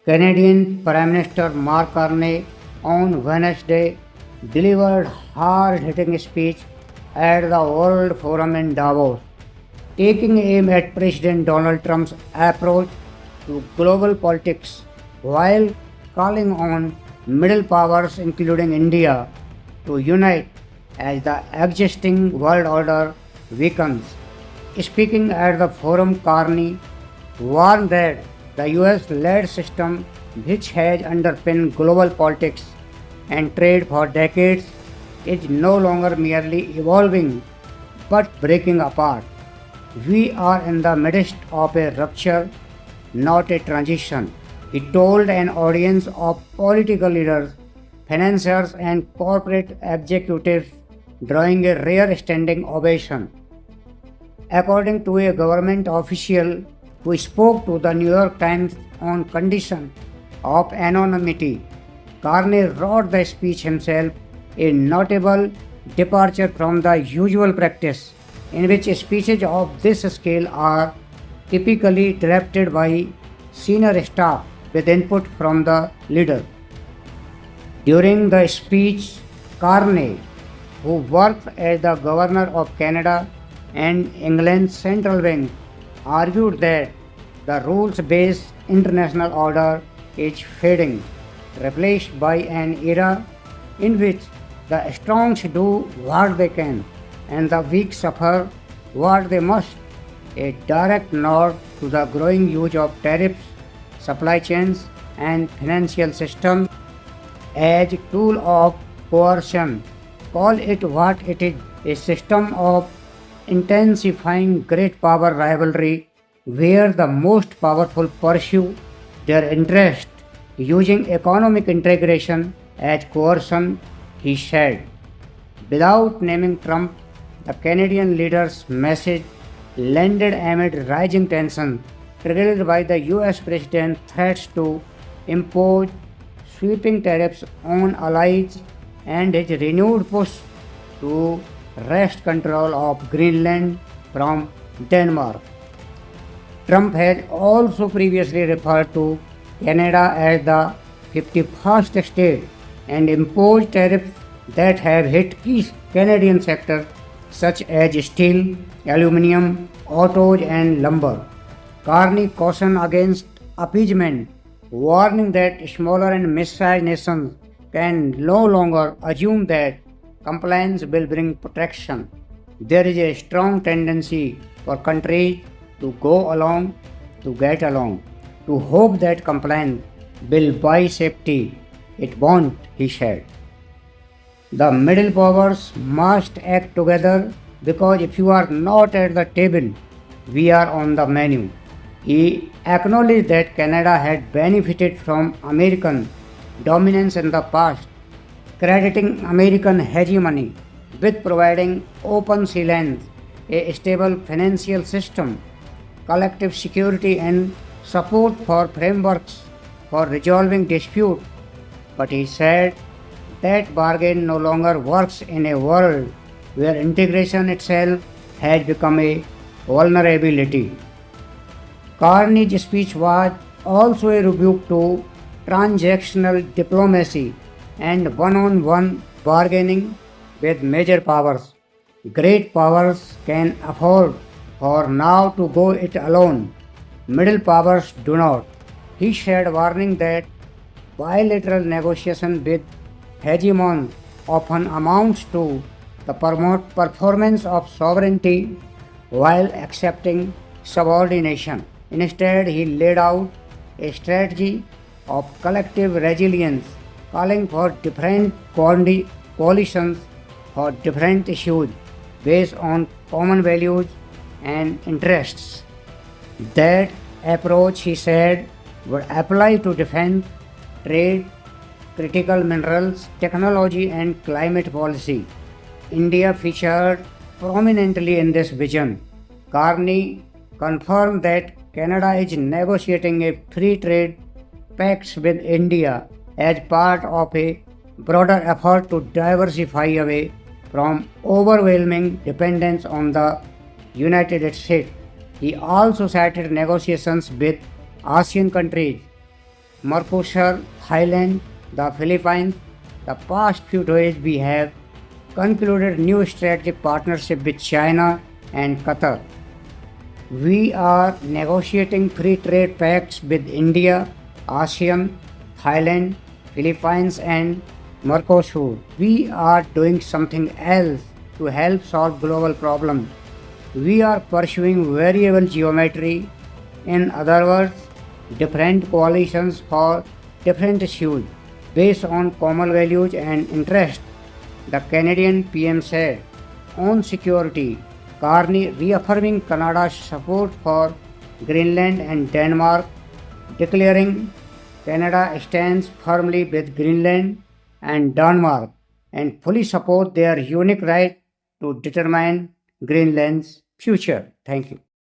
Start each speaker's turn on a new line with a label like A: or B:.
A: Canadian Prime Minister Mark Carney on Wednesday delivered hard-hitting speech at the World Forum in Davos, taking aim at President Donald Trump's approach to global politics while calling on middle powers including India to unite as the existing world order weakens. Speaking at the forum, Carney warned that the US led system, which has underpinned global politics and trade for decades, is no longer merely evolving but breaking apart. We are in the midst of a rupture, not a transition. He told an audience of political leaders, financiers, and corporate executives, drawing a rare standing ovation. According to a government official who spoke to the New York Times on condition of anonymity, Carney wrote the speech himself, a notable departure from the usual practice, in which speeches of this scale are typically drafted by senior staff with input from the leader. During the speech, Carney, who worked as the Governor of Canada and England's central bank, argued that the rules-based international order is fading, replaced by an era in which the strong do what they can and the weak suffer what they must, a direct nod to the growing use of tariffs, supply chains, and financial systems as a tool of coercion. Call it what it is, a system of intensifying great power rivalry where the most powerful pursue their interest using economic integration as coercion, he said. Without naming Trump, the Canadian leader's message landed amid rising tension triggered by the US president's threats to impose sweeping tariffs on allies and his renewed push to wrest control of Greenland from Denmark. Trump has also previously referred to Canada as the 51st state and imposed tariffs that have hit key Canadian sectors such as steel, aluminium, autos, and lumber. Carney cautioned against appeasement, warning that smaller and mid-sized nations can no longer assume that compliance will bring protection. There is a strong tendency for countries to go along to get along, to hope that compliance will buy safety. It won't, he said. The middle powers must act together because if you are not at the table, we are on the menu. He acknowledged that Canada had benefited from American dominance in the past, crediting American hegemony with providing open sea lanes, a stable financial system, collective security, and support for frameworks for resolving disputes. But he said that bargain no longer works in a world where integration itself has become a vulnerability. Carney's speech was also a rebuke to transactional diplomacy and one-on-one bargaining with major powers. Great powers can afford for now to go it alone. Middle powers do not. He said, warning that bilateral negotiation with hegemons often amounts to the performance of sovereignty while accepting subordination. Instead, he laid out a strategy of collective resilience, calling for different coalitions for different issues based on common values and interests. That approach, he said, would apply to defense, trade, critical minerals, technology, and climate policy. India featured prominently in this vision. Carney confirmed that Canada is negotiating a free trade pact with India as part of a broader effort to diversify away from overwhelming dependence on the United States. He also cited negotiations with ASEAN countries Mercosur, Thailand, the Philippines. The past few days we have concluded new strategic partnership with China and Qatar. We are negotiating free trade pacts with India, ASEAN, Thailand, Philippines, and Mercosur. We are doing something else to help solve global problems. We are pursuing variable geometry, in other words, different coalitions for different issues based on common values and interests. The Canadian PM said on security, Carney reaffirming Canada's support for Greenland and Denmark, declaring Canada stands firmly with Greenland and Denmark and fully support their unique right to determine Greenland's future. Thank you.